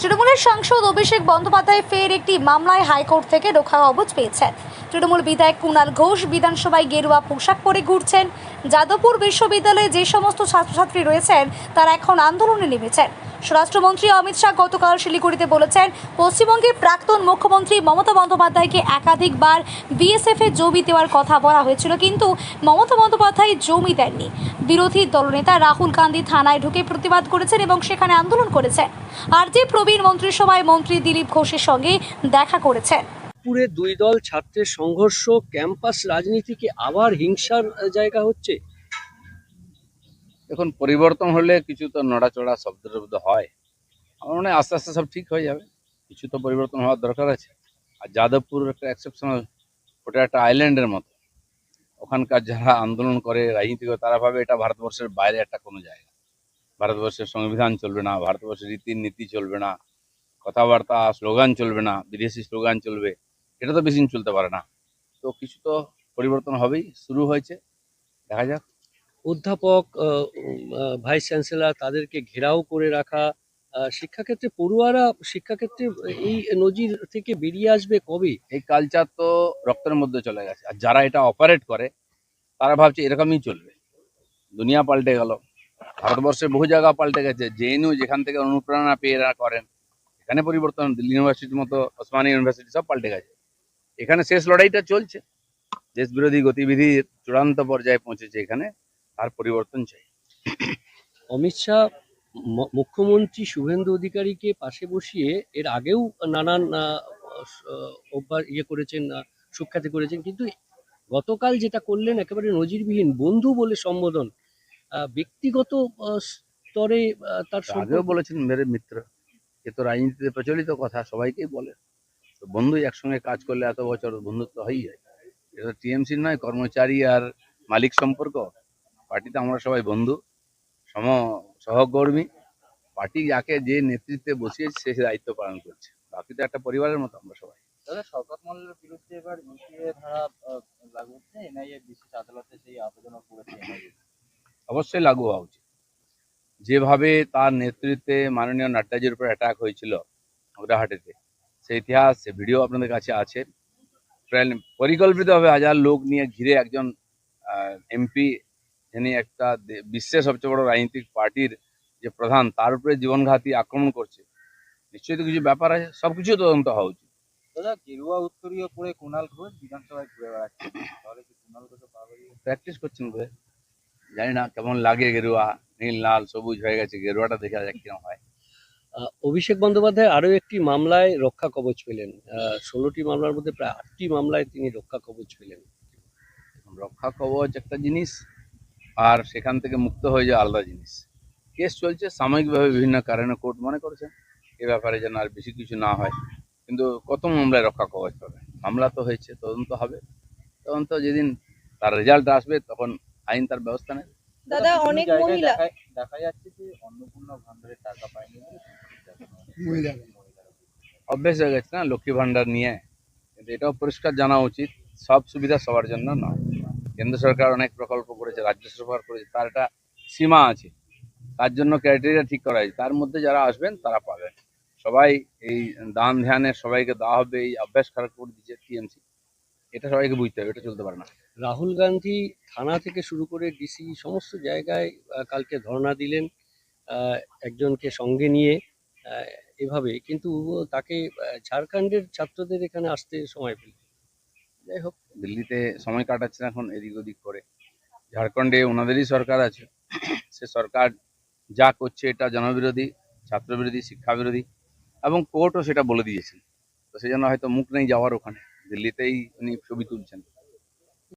তৃণমূলের সাংসদ অভিষেক বন্দ্যোপাধ্যায় ফের একটি মামলায় হাইকোর্ট থেকে রক্ষা কবচ পেয়েছেন। তৃণমূল বিধায়ক কুণাল ঘোষ বিধানসভায় গেরুয়া পোশাক পরে ঘুরছেন। যাদবপুর বিশ্ববিদ্যালয়ে যে সমস্ত ছাত্রছাত্রী রয়েছেন তারা এখন আন্দোলনে নেমেছেন। স্বরাষ্ট্রমন্ত্রী অমিত শাহ গতকাল শিলিগুড়িতে বলেছেন, পশ্চিমবঙ্গের প্রাক্তন মুখ্যমন্ত্রী মমতা বন্দ্যোপাধ্যায়কে একাধিকবার বিএসএফে জমি দেওয়ার কথা বলা হয়েছিল, কিন্তু মমতা বন্দ্যোপাধ্যায় জমি দেননি। বিরোধী দলনেতা রাহুল গান্ধী থানায় ঢুকে প্রতিবাদ করেছেন এবং সেখানে আন্দোলন করেছেন। আর যে প্রবীণ মন্ত্রিসভায় মন্ত্রী দিলীপ ঘোষের সঙ্গে দেখা করেছেন। পুরে দুই দল ছাত্রের সংঘর্ষ, ক্যাম্পাস রাজনীতিকে আবার হিংসার জায়গা হচ্ছে। এখন পরিবর্তন হলে কিছু তো নড়াচড়া শব্দের মধ্যে হয়। আমার মনে হয় আস্তে আস্তে সব ঠিক হয়ে যাবে। কিছু তো পরিবর্তন হওয়ার দরকার আছে। আর যাদবপুর একটা এক্সেপশনাল, ওটা একটা আইল্যান্ডের মতো। ওখানকার যারা আন্দোলন করে, রাজনীতি করে, তারা ভাবে এটা ভারতবর্ষের বাইরে একটা কোনো জায়গা। ভারতবর্ষের সংবিধান চলবে না, ভারতবর্ষের রীতিনীতি চলবে না, কথাবার্তা স্লোগান চলবে না, বিদেশি স্লোগান চলবে। এটা তো বেশি দিন চলতে পারে না। তো কিছু তো পরিবর্তন হবেই, শুরু হয়েছে, দেখা যাক। অধ্যাপক, ভাইস চ্যান্সেলর, তাদেরকে ঘেরাও করে রাখা, শিক্ষাক্ষেত্রে পড়ুয়ারা শিক্ষাক্ষেত্রে এই নজির থেকে বেরিয়ে আসবে কবে? এই কালচার তো রক্তের মধ্যে চলে গেছে। আর যারা এটা অপারেট করে তারা ভাবছে এরকমই চলবে। দুনিয়া পাল্টে গেল, ভারতবর্ষে বহু জায়গা পাল্টে গেছে। জেএনইউ যেখান থেকে অনুপ্রেরণা পেয়ে এরা করেন, এখানে পরিবর্তন। দিল্লি ইউনিভার্সিটির মতো, ওসমানী ইউনিভার্সিটি সব পাল্টে গেছে। এখানে শেষ লড়াইটা চলছে, দেশ বিরোধী গতিবিধির চূড়ান্ত পর্যায়ে পৌঁছেছে। এখানে আর পরিবর্তন চাই। অমিত শাহ মুখ্যমন্ত্রী শুভেন্দু অধিকারীকে পাশে বসিয়ে এর আগেও নানান অভ্যাস করেছেন, সুখ্যাতি করেছেন, কিন্তু গতকাল যেটা করলেন একেবারে নজিরবিহীন, বন্ধু বলে সম্বোধন। ব্যক্তিগত স্তরে তার আগেও বলেছেন মেরে মিত্র। এ তো রাজনীতিতে প্রচলিত কথা, সবাইকেই বলে। তো বন্ধু একসঙ্গে কাজ করলে এত বছর বন্ধুত্ব হয়েই যায়। এটা টিএমসি নয়, কর্মচারী আর মালিক সম্পর্ক। পার্টিতে আমরা সবাই বন্ধু, সহকর্মী। পার্টি যাকে যে নেতৃত্বে বসিয়েছে সে দায়িত্ব পালন করছে। বাকি তো একটা পরিবারের মতো আমরা সবাই। দাদা, শওকত মোল্লার বিরুদ্ধে এবার ইউপিএ ধারা লাগু হচ্ছে। এনআইএ বিশেষ আদালতে সেই আবেদনও করেছে এনআইএ। অবশ্যই লাগু হওয়া উচিত। যেভাবে তার নেতৃত্বে মাননীয় নাড্ডাজির উপর অ্যাটাক হয়েছিল গুয়াহাটিতে, সে ইতিহাস, সে ভিডিও আপনাদের কাছে আছে। পরিকল্পিতভাবে হাজার লোক নিয়ে ঘিরে একজন এমপি, যিনি একটা বিশ্বের সবচেয়ে বড় রাজনৈতিক পার্টির যে প্রধান, তার উপরে জীবনঘাতী আক্রমণ করছে। নিশ্চয়ই তো কিছু ব্যাপার আছে, সবকিছু তদন্ত হওয়া উচিত। দাদা, গেরুয়া উত্তরীয় পরে কুণাল ঘোষ বিধানসভায় ঘুরে বেড়াচ্ছে, তাহলে কি কুণাল ঘোষও পাবে? প্র্যাকটিস করছেন বোধহয়, জানি না কেমন লাগে। গেরুয়া নীল লাল সবুজ হয়ে গেছে, গেরুয়াটা দেখা যাক কিরকম হয়। অভিষেক বন্দ্যোপাধ্যায় আরো একটি মামলায় রক্ষা কবচ পেলেন। 16টি মামলার মধ্যে প্রায় 8টি মামলায় তিনি রক্ষা কবচ পেলেন। রক্ষা কবচ একটা জিনিস, আর সেখান থেকে মুক্ত হয়ে যাওয়া আলাদা জিনিস। কেস চলছে সাময়িকভাবে, বিভিন্ন কারণে কোর্ট মনে করেছেন এ ব্যাপারে যেন আর বেশি কিছু না হয়। কিন্তু কত মামলায় রক্ষা কবচ পাবে? মামলা তো হয়েছে, তদন্ত হবে। তদন্ত যেদিন তার রেজাল্ট আসবে তখন আইন তার ব্যবস্থা নেবে। দাদা, অনেক মহিলা দেখা যাচ্ছে যে অন্নপূর্ণা ভান্ডারের টাকা পায়নি। অভ্যেস হয়ে গেছে না লক্ষ্মী ভান্ডার নিয়ে। কিন্তু এটাও পরিষ্কার জানা উচিত, সব সুবিধা সবার জন্য নয়। কেন্দ্র সরকার অনেক প্রকল্প করেছে, রাজ্য সরকার করেছে, তার একটা সীমা আছে। তার জন্য ক্রাইটেরিয়া ঠিক করা হয়েছে, তার মধ্যে যারা আসবেন তারা পাবেন। সবাই এই দান ধ্যানে সবাইকে দেওয়া হবে, এই অভ্যাস খারাপ করে দিচ্ছে টিএমসি। এটা সবাইকে বুঝতে হবে, এটা চলতে পারে না। রাহুল গান্ধী থানা থেকে শুরু করে ডিসি সমস্ত জায়গায় কালকে ধর্ণা দিলেন, একজনকে সঙ্গে নিয়ে। এভাবে কিন্তু তাকে ঝাড়খণ্ডের ছাত্রদের এখানে আসতে সময় পেল। যাই হোক, দিল্লিতে সময় কাটাচ্ছেন এখন এদিক ওদিক করে। ঝাড়খণ্ডে ওনাদেরই সরকার আছে, সে সরকার যা করছে এটা জনবিরোধী, ছাত্রবিরোধী, শিক্ষাবিরোধী, এবং কোর্টও সেটা বলে দিয়েছেন। তো সেই জন্য হয়তো মুখ নেই যাওয়ার ওখানে। দিল্লিতেই উনি ছবি তুলছেন।